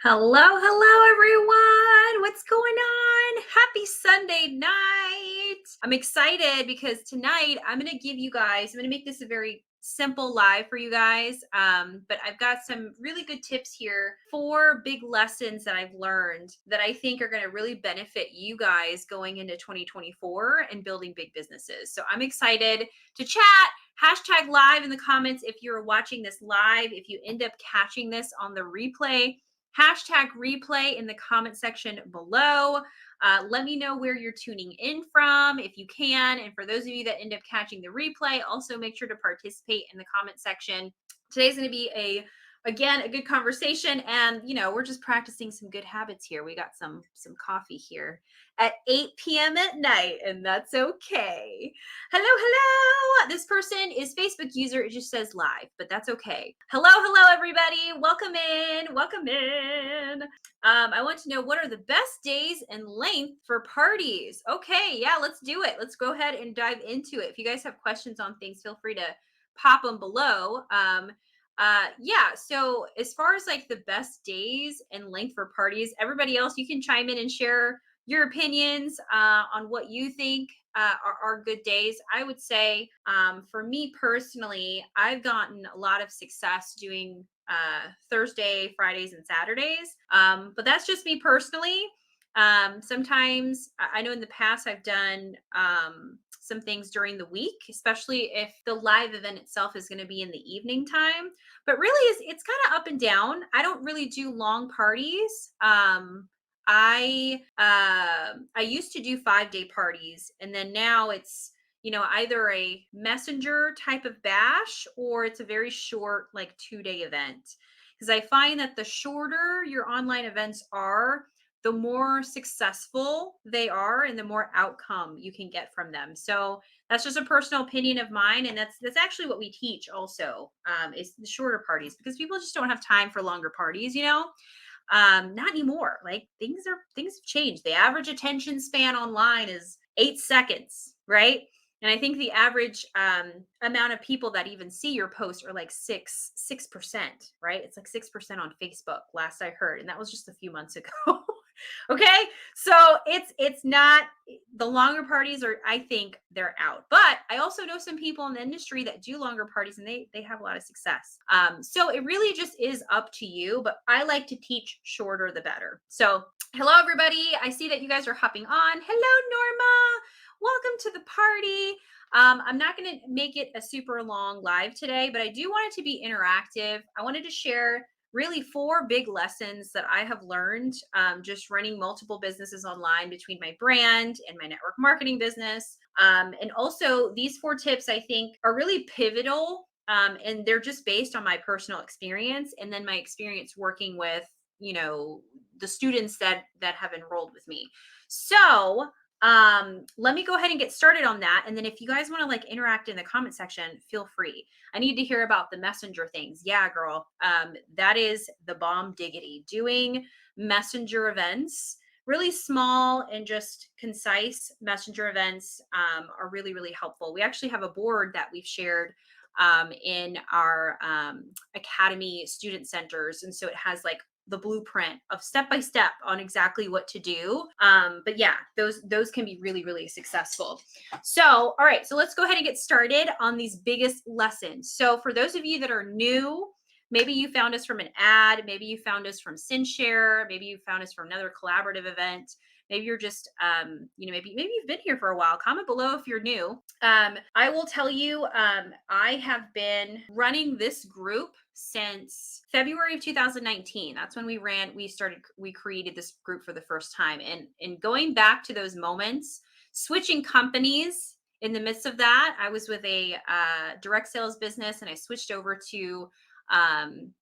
Hello, everyone. What's going on? Happy Sunday night. I'm excited because tonight I'm going to make this a very simple live for you guys. But I've got some really good tips here, 4 big lessons that I've learned that I think are going to really benefit you guys going into 2024 and building big businesses. So I'm excited to chat. Hashtag live in the comments if you're watching this live. If you end up catching this on the replay, hashtag replay in the comment section below. Let me know where you're tuning in from if you can. And for those of you that end up catching the replay, also make sure to participate in the comment section. Today's going to be again a good conversation, and we're just practicing some good habits here. We got some coffee here at 8 p.m. at night, and that's okay. Hello. This person is Facebook user. It just says live, but that's okay. Hello, everybody. Welcome in. I want to know, what are the best days and length for parties? Okay, yeah, let's do it. Let's go ahead and dive into it. If you guys have questions on things, feel free to pop them below. Yeah, so as far as like the best days and length for parties, everybody else, you can chime in and share your opinions on what you think are good days. I would say for me personally, I've gotten a lot of success doing Thursday, Fridays, and Saturdays. But that's just me personally. Sometimes I know in the past I've done some things during the week, especially if the live event itself is going to be in the evening time. But really, it's kind of up and down. I don't really do long parties. I used to do 5-day parties, and then now it's either a messenger type of bash or it's a very short, like 2-day event. Because I find that the shorter your online events are, the more successful they are and the more outcome you can get from them. So that's just a personal opinion of mine, and that's actually what we teach also, is the shorter parties, because people just don't have time for longer parties. Not anymore. Like things have changed. The average attention span online is 8 seconds, right? And I think the average amount of people that even see your post are like 6%, right? It's like 6% on Facebook, last I heard, and that was just a few months ago. Okay, so it's not, the longer parties are, I think they're out. But I also know some people in the industry that do longer parties, and they have a lot of success. So it really just is up to you, but I like to teach shorter the better. So hello, everybody. I see that you guys are hopping on. Hello, Norma. Welcome to the party. I'm not going to make it a super long live today, but I do want it to be interactive. I wanted to share really 4 big lessons that I have learned just running multiple businesses online, between my brand and my network marketing business. And also, these 4 tips I think are really pivotal, and they're just based on my personal experience, and then my experience working with the students that have enrolled with me. So let me go ahead and get started on that, and then if you guys want to like interact in the comment section, feel free. I need to hear about the messenger things. Yeah, girl. That is the bomb diggity. Doing messenger events, really small and just concise messenger events, are really, really helpful. We actually have a board that we've shared in our academy student centers. And so it has like the blueprint of step by step on exactly what to do. But yeah, those can be really, really successful. So, all right, so let's go ahead and get started on these biggest lessons. So for those of you that are new, maybe you found us from an ad, maybe you found us from SynShare, maybe you found us from another collaborative event. Maybe you're just, maybe you've been here for a while. Comment below if you're new. I will tell you, I have been running this group since February of 2019. That's when we created this group for the first time. And going back to those moments, switching companies in the midst of that, I was with a direct sales business, and I switched over to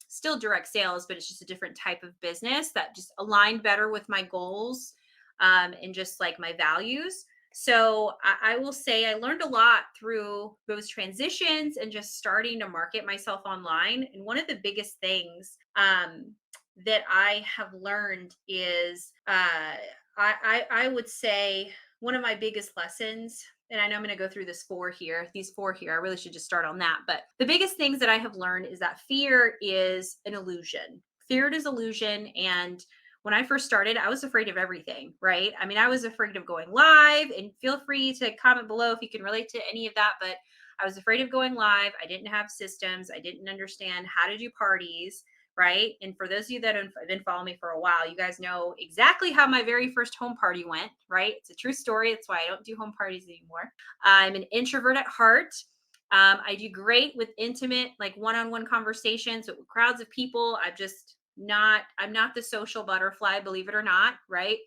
still direct sales, but it's just a different type of business that just aligned better with my goals and just like my values. So I will say I learned a lot through those transitions and just starting to market myself online. And one of the biggest things that I have learned is I would say one of my biggest lessons, and I know I'm going to go through these 4 here. I really should just start on that. But the biggest things that I have learned is that fear is an illusion. Fear is illusion. And when I first started, I was afraid of everything, right? I mean, I was afraid of going live, and feel free to comment below if you can relate to any of that. But I was afraid of going live. I didn't have systems. I didn't understand how to do parties, right? And for those of you that have been following me for a while, you guys know exactly how my very first home party went, right? It's a true story. That's why I don't do home parties anymore. I'm an introvert at heart. I do great with intimate, like one-on-one conversations with crowds of people. I'm not the social butterfly, believe it or not, right?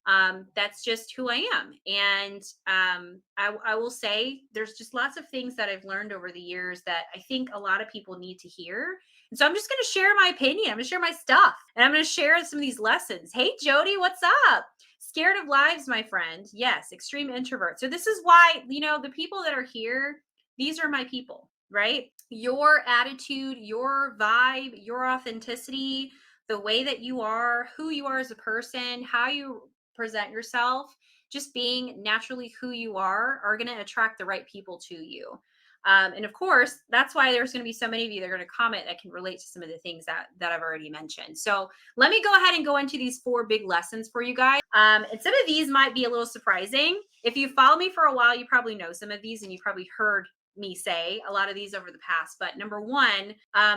That's just who I am. And I will say there's just lots of things that I've learned over the years that I think a lot of people need to hear. And so I'm just going to share my opinion. I'm going to share my stuff, and I'm going to share some of these lessons. Hey, Jody, what's up? Scared of lives, my friend. Yes, extreme introvert. So this is why, the people that are here, these are my people, right? Your attitude, your vibe, your authenticity, the way that you are, who you are as a person, how you present yourself, just being naturally who you are going to attract the right people to you. And of course, that's why there's going to be so many of you that are going to comment that can relate to some of the things that I've already mentioned. So let me go ahead and go into these 4 big lessons for you guys. And some of these might be a little surprising. If you follow me for a while, you probably know some of these, and you probably heard me say a lot of these over the past. But number one,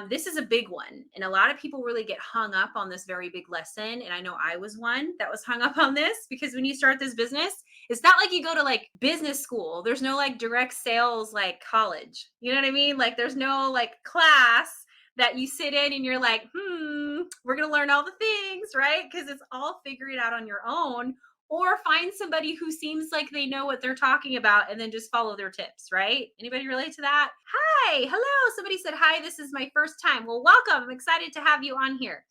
this is a big one. And a lot of people really get hung up on this very big lesson. And I know I was one that was hung up on this, because when you start this business, it's not like you go to like business school. There's no like direct sales, like college. You know what I mean? Like there's no like class that you sit in and you're like, we're going to learn all the things, right? Because it's all figure it out on your own, or find somebody who seems like they know what they're talking about and then just follow their tips, right? Anybody relate to that? Hi, hello. Somebody said, hi, this is my first time. Well, welcome. I'm excited to have you on here.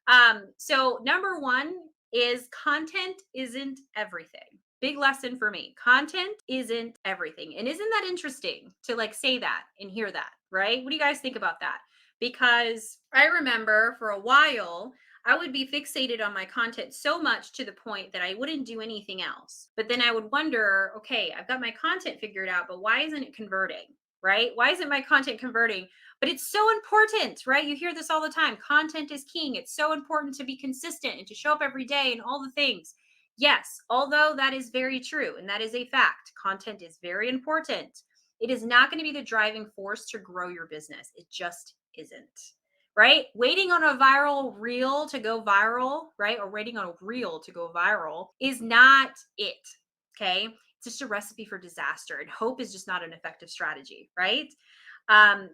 So number one is content isn't everything. Big lesson for me. Content isn't everything. And isn't that interesting to like say that and hear that, right? What do you guys think about that? Because I remember for a while, I would be fixated on my content so much to the point that I wouldn't do anything else. But then I would wonder, okay, I've got my content figured out, but why isn't it converting? Right? Why isn't my content converting? But it's so important, right? You hear this all the time. Content is king. It's so important to be consistent and to show up every day and all the things. Yes, although that is very true and that is a fact, content is very important. It is not going to be the driving force to grow your business. It just isn't, right? Waiting on a viral reel to go viral, right? Or waiting on a reel to go viral is not it. Okay. It's just a recipe for disaster. And hope is just not an effective strategy, right?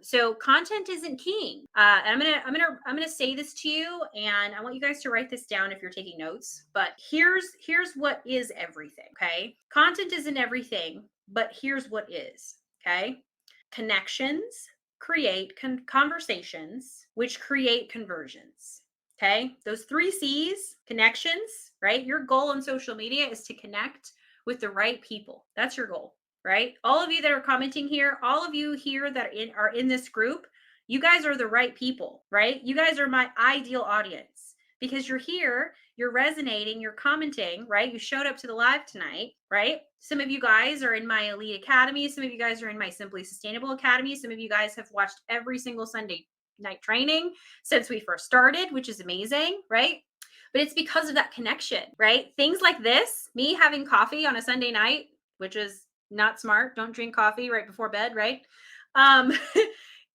So content isn't king. And I'm gonna say this to you, and I want you guys to write this down if you're taking notes. But here's what is everything. Okay. Content isn't everything, but here's what is. Okay. Connections create conversations, which create conversions. Okay. Those 3 C's, connections, right? Your goal on social media is to connect with the right people. That's your goal, right? All of you that are commenting here, all of you here that are in this group, you guys are the right people, right? You guys are my ideal audience, because you're here, you're resonating, you're commenting, right? You showed up to the live tonight, right? Some of you guys are in my Elite Academy. Some of you guys are in my Simply Sustainable Academy. Some of you guys have watched every single Sunday night training since we first started, which is amazing, right? But it's because of that connection, right? Things like this, me having coffee on a Sunday night, which is not smart. Don't drink coffee right before bed, right? Um,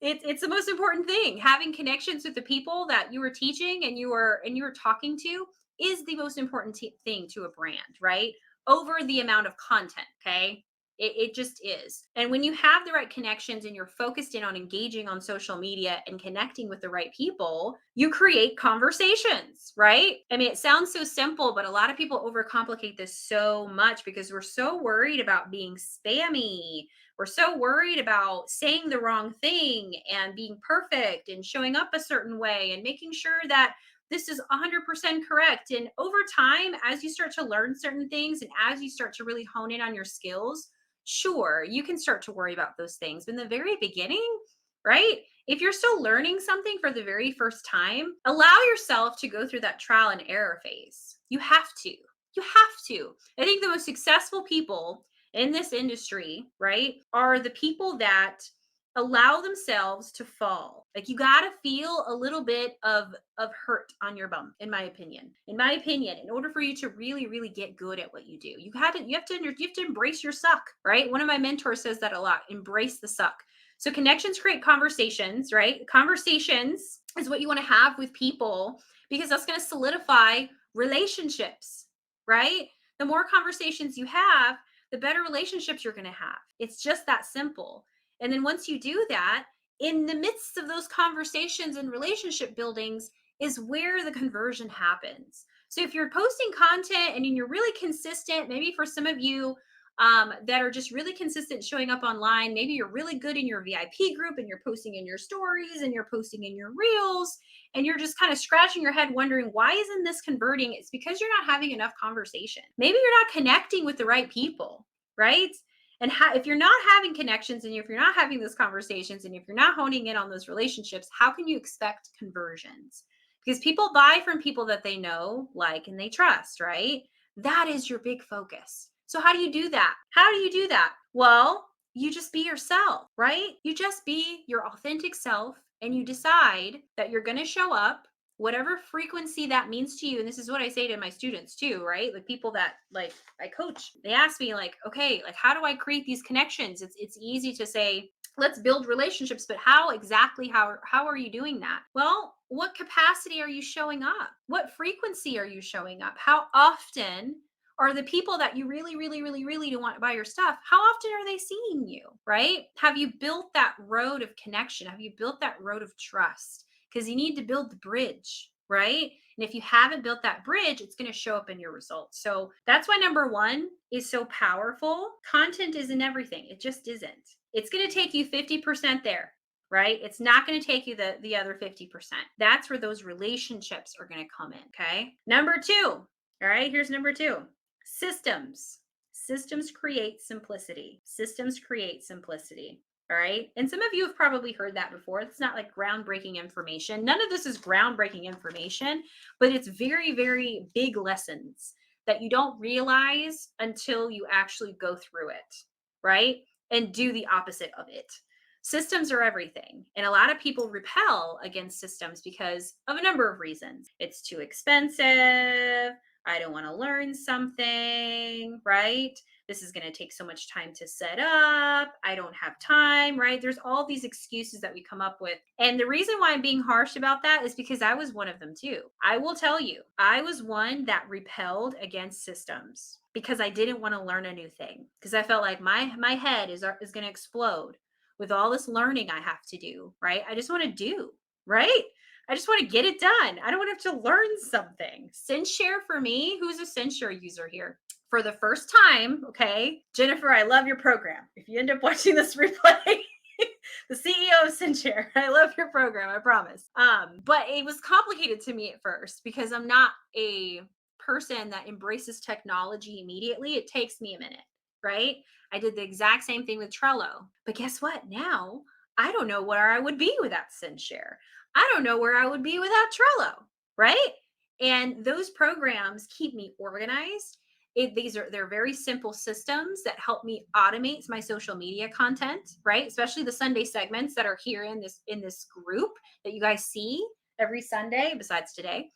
it's the most important thing. Having connections with the people that you were teaching and you were talking to is the most important thing to a brand, right? Over the amount of content. Okay. It just is. And when you have the right connections and you're focused in on engaging on social media and connecting with the right people, you create conversations, right? I mean, it sounds so simple, but a lot of people overcomplicate this so much because we're so worried about being spammy. We're so worried about saying the wrong thing and being perfect and showing up a certain way and making sure that this is 100% correct. And over time, as you start to learn certain things and as you start to really hone in on your skills, sure, you can start to worry about those things. But in the very beginning, right? If you're still learning something for the very first time, allow yourself to go through that trial and error phase. You have to. You have to. I think the most successful people in this industry, right, are the people that allow themselves to fall. Like you got to feel a little bit of hurt on your bum, in my opinion. In my opinion, in order for you to really get good at what you do, you have to embrace your suck, right? One of my mentors says that a lot. Embrace the suck. So connections create conversations, right? Conversations is what you want to have with people because that's going to solidify relationships, right? The more conversations you have, the better relationships you're going to have. It's just that simple. And then once you do that, in the midst of those conversations and relationship buildings is where the conversion happens. So if you're posting content and you're really consistent, maybe for some of you that are just really consistent showing up online, maybe you're really good in your VIP group and you're posting in your stories and you're posting in your reels and you're just kind of scratching your head wondering why isn't this converting? It's because you're not having enough conversation. Maybe you're not connecting with the right people, right? And if you're not having connections and if you're not having those conversations and if you're not honing in on those relationships, how can you expect conversions? Because people buy from people that they know, like, and they trust, right? That is your big focus. So how do you do that? How do you do that? Well, you just be yourself, right? You just be your authentic self and you decide that you're going to show up whatever frequency that means to you. And this is what I say to my students too, right? Like people that like I coach, they ask me like, okay, like how do I create these connections? It's easy to say, let's build relationships, but how exactly, how are you doing that? Well, what capacity are you showing up? What frequency are you showing up? How often are the people that you really want to buy your stuff, how often are they seeing you, right? Have you built that road of connection? Have you built that road of trust? Because you need to build the bridge, right? And if you haven't built that bridge, it's going to show up in your results. So that's why number one is so powerful. Content isn't everything. It just isn't. It's going to take you 50% there, right? It's not going to take you the other 50%. That's where those relationships are going to come in. Okay. Number two. All right. Here's number two. Systems. Systems create simplicity. Systems create simplicity. All right. And some of you have probably heard that before. It's not like groundbreaking information. None of this is groundbreaking information, but it's very big lessons that you don't realize until you actually go through it, right? And do the opposite of it. Systems are everything. And a lot of people repel against systems because of a number of reasons. It's too expensive. I don't want to learn something, right? This is going to take so much time to set up. I don't have time, right? There's all these excuses that we come up with. And the reason why I'm being harsh about that is because I was one of them too. I will tell you, I was one that repelled against systems because I didn't want to learn a new thing because I felt like my head is going to explode with all this learning I have to do, right? I just want to do, right? I just want to get it done. I don't want to have to learn something. SendShare for me, who's a SendShare user here? For the first time, okay, Jennifer, I love your program. If you end up watching this replay, the CEO of SendShare, I love your program, I promise. But it was complicated to me at first because I'm not a person that embraces technology immediately. It takes me a minute, right? I did the exact same thing with Trello. But guess what? Now I don't know where I would be without SendShare. I don't know where I would be without Trello, right? And those programs keep me organized. They're very simple systems that help me automate my social media content, right? Especially the Sunday segments that are here in this group that you guys see every Sunday, besides today.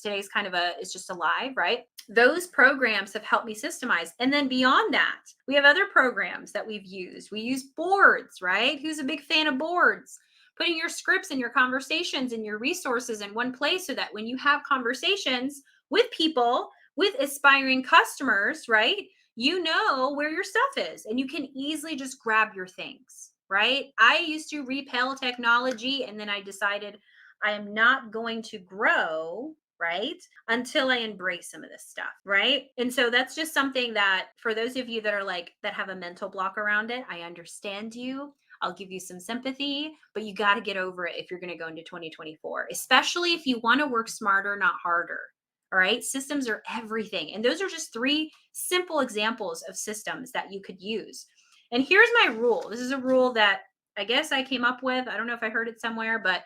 Today's kind of it's just a live, right? Those programs have helped me systemize. And then beyond that, we have other programs that we've used. We use boards, right? Who's a big fan of boards? Putting your scripts and your conversations and your resources in one place so that when you have conversations with people, with aspiring customers, right, you know where your stuff is and you can easily just grab your things, right? I used to repel technology and then I decided I am not going to grow, right, until I embrace some of this stuff, right? And so that's just something that for those of you that are like, that have a mental block around it, I understand you. I'll give you some sympathy, but you got to get over it if you're going to go into 2024, especially if you want to work smarter, not harder. All right. Systems are everything. And those are just three simple examples of systems that you could use. And here's my rule. This is a rule that I guess I came up with. I don't know if I heard it somewhere, but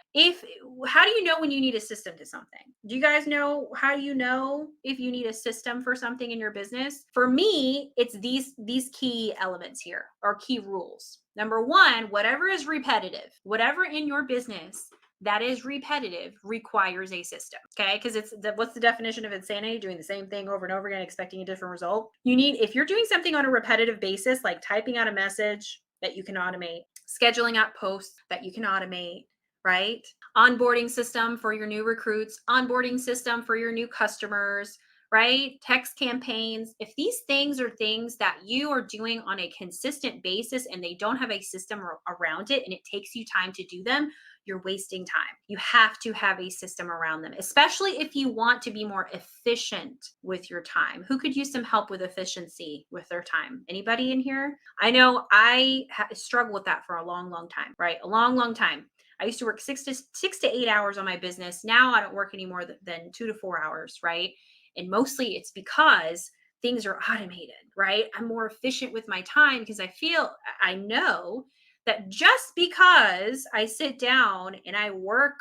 how do you know when you need a system to something? Do you guys know how do you know if you need a system for something in your business? For me, it's these key elements here or key rules. Number 1, whatever is repetitive, whatever in your business that is repetitive requires a system. Okay. Because what's the definition of insanity? Doing the same thing over and over again, expecting a different result. If you're doing something on a repetitive basis, like typing out a message that you can automate, scheduling out posts that you can automate, right? Onboarding system for your new recruits, onboarding system for your new customers, right? Text campaigns. If these things are things that you are doing on a consistent basis and they don't have a system around it and it takes you time to do them, you're wasting time. You have to have a system around them, especially if you want to be more efficient with your time. Who could use some help with efficiency with their time? Anybody in here? I know I struggled with that for a long, long time, right? A long, long time. I used to work 6 to 8 hours on my business. Now I don't work any more than 2 to 4 hours, right? And mostly it's because things are automated, right? I'm more efficient with my time because I know that just because I sit down and I work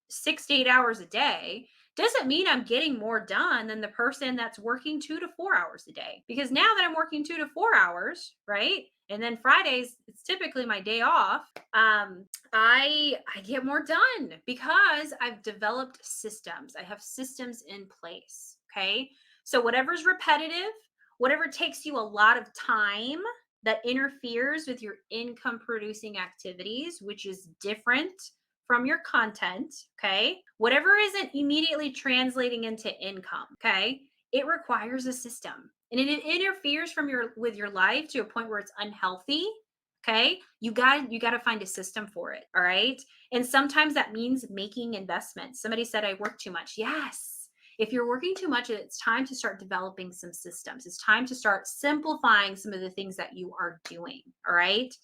6 to 8 hours a day doesn't mean I'm getting more done than the person that's working 2 to 4 hours a day. Because now that I'm working 2 to 4 hours, right? And then Fridays, it's typically my day off. I get more done because I've developed systems. I have systems in place. Okay. So whatever's repetitive, whatever takes you a lot of time that interferes with your income producing activities, which is different from your content, okay? Whatever isn't immediately translating into income, okay? It requires a system. And it interferes with your life to a point where it's unhealthy, okay? You got to find a system for it, all right? And sometimes that means making investments. Somebody said I work too much. Yes. If you're working too much, it's time to start developing some systems. It's time to start simplifying some of the things that you are doing. All right.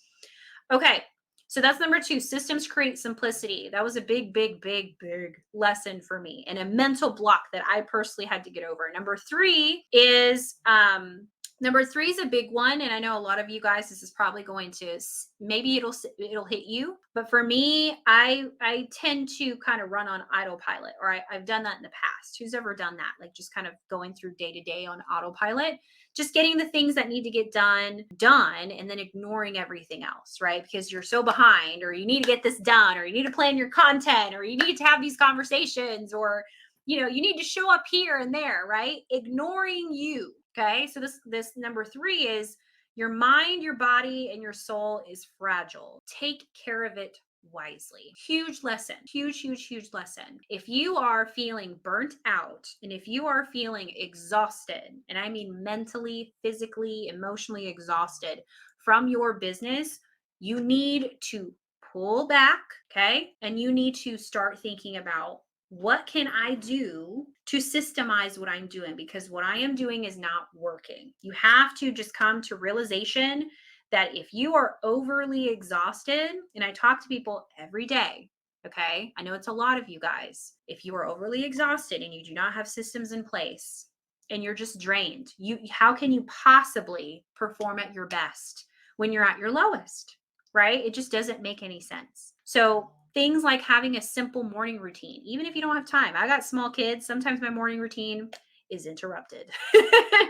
Okay. So that's number 2. Systems create simplicity. That was a big, big, big, big lesson for me and a mental block that I personally had to get over. Number three is a big one, and I know a lot of you guys. This is probably going to maybe it'll hit you, but for me, I tend to kind of run on autopilot, or I've done that in the past. Who's ever done that? Like just kind of going through day to day on autopilot, just getting the things that need to get done, and then ignoring everything else, right? Because you're so behind, or you need to get this done, or you need to plan your content, or you need to have these conversations, or you need to show up here and there, right? Ignoring you. Okay. So this number 3 is your mind, your body, and your soul is fragile. Take care of it wisely. Huge lesson. Huge, huge, huge lesson. If you are feeling burnt out and if you are feeling exhausted, and I mean mentally, physically, emotionally exhausted from your business, you need to pull back, okay? And you need to start thinking about what can I do to systemize what I'm doing, because what I am doing is not working. You have to just come to realization that if you are overly exhausted, and I talk to people every day, okay? I know it's a lot of you guys. If you are overly exhausted and you do not have systems in place and you're just drained, how can you possibly perform at your best when you're at your lowest, right? It just doesn't make any sense. So things like having a simple morning routine, even if you don't have time. I got small kids. Sometimes my morning routine is interrupted,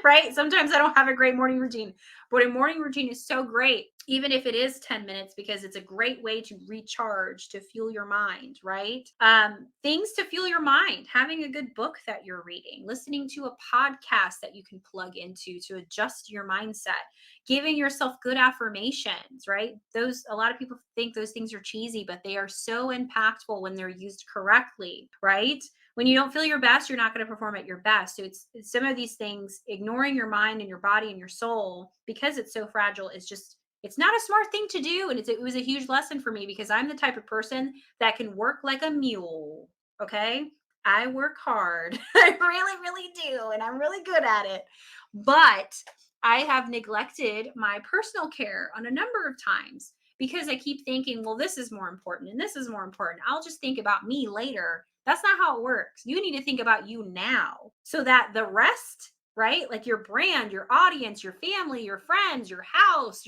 right? Sometimes I don't have a great morning routine, but a morning routine is so great, even if it is 10 minutes, because it's a great way to recharge, to fuel your mind, right? Things to fuel your mind, having a good book that you're reading, listening to a podcast that you can plug into to adjust your mindset, giving yourself good affirmations, right? A lot of people think those things are cheesy, but they are so impactful when they're used correctly, right? When you don't feel your best, you're not going to perform at your best. So it's some of these things, ignoring your mind and your body and your soul because it's so fragile, it's not a smart thing to do. And it was a huge lesson for me because I'm the type of person that can work like a mule. Okay. I work hard. I really, really do. And I'm really good at it. But I have neglected my personal care on a number of times because I keep thinking, well, this is more important and this is more important. I'll just think about me later. That's not how it works. You need to think about you now so that the rest, right? Like your brand, your audience, your family, your friends, your house,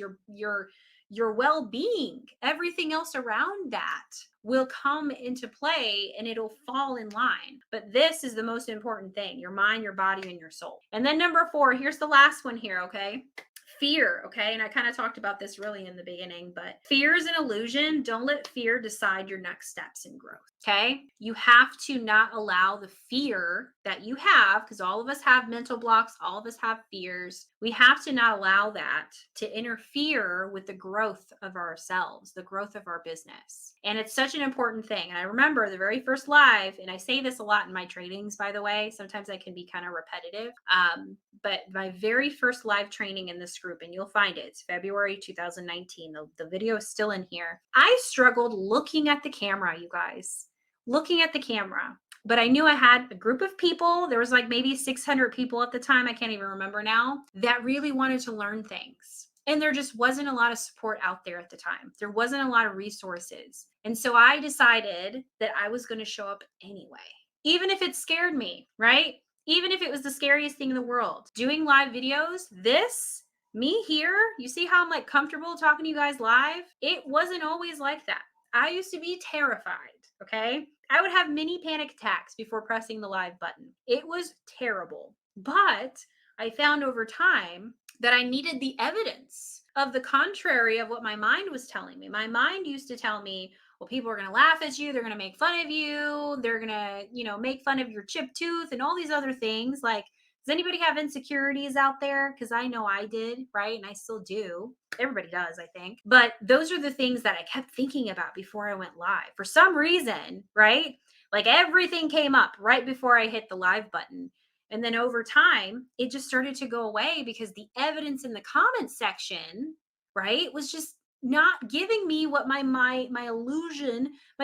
your well-being, everything else around that will come into play and it'll fall in line. But this is the most important thing: your mind, your body, and your soul. And then number 4, here's the last one here, okay? Fear, okay? And I kind of talked about this really in the beginning, but fear is an illusion. Don't let fear decide your next steps in growth, okay? You have to not allow the fear that you have, because all of us have mental blocks, all of us have fears. We have to not allow that to interfere with the growth of ourselves, the growth of our business. And it's such an important thing. And I remember the very first live, and I say this a lot in my trainings, by the way, sometimes I can be kind of repetitive. But my very first live training in this group, and you'll find it, it's February 2019. The video is still in here. I struggled looking at the camera, you guys, looking at the camera. But I knew I had a group of people. There was like maybe 600 people at the time. I can't even remember now, that really wanted to learn things. And there just wasn't a lot of support out there at the time. There wasn't a lot of resources. And so I decided that I was going to show up anyway, even if it scared me, right? Even if it was the scariest thing in the world. Doing live videos, me here, you see how I'm like comfortable talking to you guys live? It wasn't always like that. I used to be terrified, okay? I would have mini panic attacks before pressing the live button. It was terrible. But I found over time that I needed the evidence of the contrary of what my mind was telling me. My mind used to tell me, well, people are going to laugh at you. They're going to make fun of you. They're going to, make fun of your chipped tooth and all these other things. Like, does anybody have insecurities out there? Because I know I did, right? And I still do. Everybody does, I think. But those are the things that I kept thinking about before I went live. For some reason, right? Like everything came up right before I hit the live button. And then over time, it just started to go away because the evidence in the comments section, right, was just not giving me what my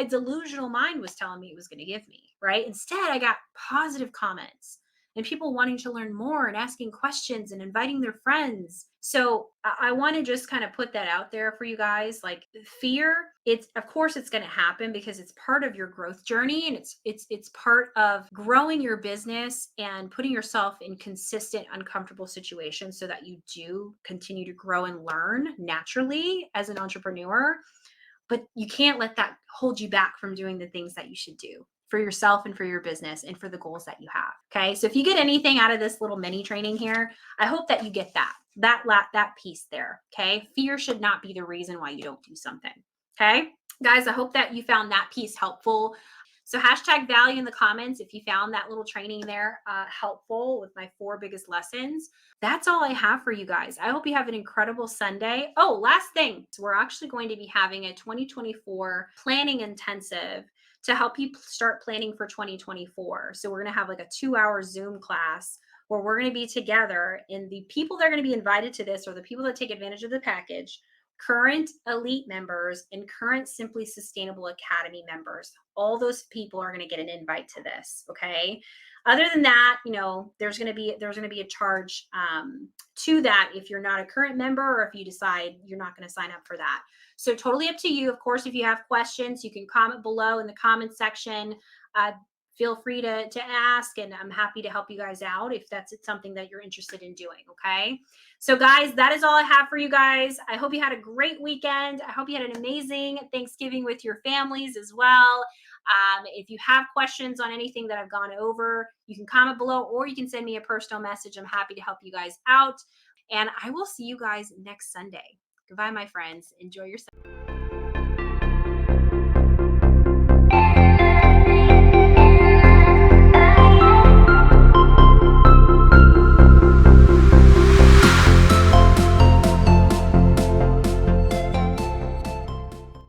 delusional mind was telling me it was going to give me, right? Instead, I got positive comments and people wanting to learn more and asking questions and inviting their friends. So I want to just kind of put that out there for you guys. Like fear, it's of course it's going to happen because it's part of your growth journey, and it's part of growing your business and putting yourself in consistent uncomfortable situations so that you do continue to grow and learn naturally as an entrepreneur. But you can't let that hold you back from doing the things that you should do for yourself and for your business and for the goals that you have. Okay. So if you get anything out of this little mini training here, I hope that you get that piece there. Okay. Fear should not be the reason why you don't do something. Okay. Guys, I hope that you found that piece helpful. So hashtag value in the comments if you found that little training there helpful with my 4 biggest lessons. That's all I have for you guys. I hope you have an incredible Sunday. Oh, last thing. So we're actually going to be having a 2024 planning intensive to help you start planning for 2024. So we're going to have like a 2-hour Zoom class where we're going to be together, and the people that are going to be invited to this are the people that take advantage of the package: current elite members and current Simply Sustainable Academy members. All those people are going to get an invite to this. Okay. Other than that, there's going to be a charge to that if you're not a current member or if you decide you're not going to sign up for that. So totally up to you. Of course, if you have questions, you can comment below in the comment section. Feel free to ask, and I'm happy to help you guys out if that's something that you're interested in doing. Okay. So guys, that is all I have for you guys. I hope you had a great weekend. I hope you had an amazing Thanksgiving with your families as well. If you have questions on anything that I've gone over, you can comment below or you can send me a personal message. I'm happy to help you guys out. And I will see you guys next Sunday. Goodbye, my friends. Enjoy your Sunday.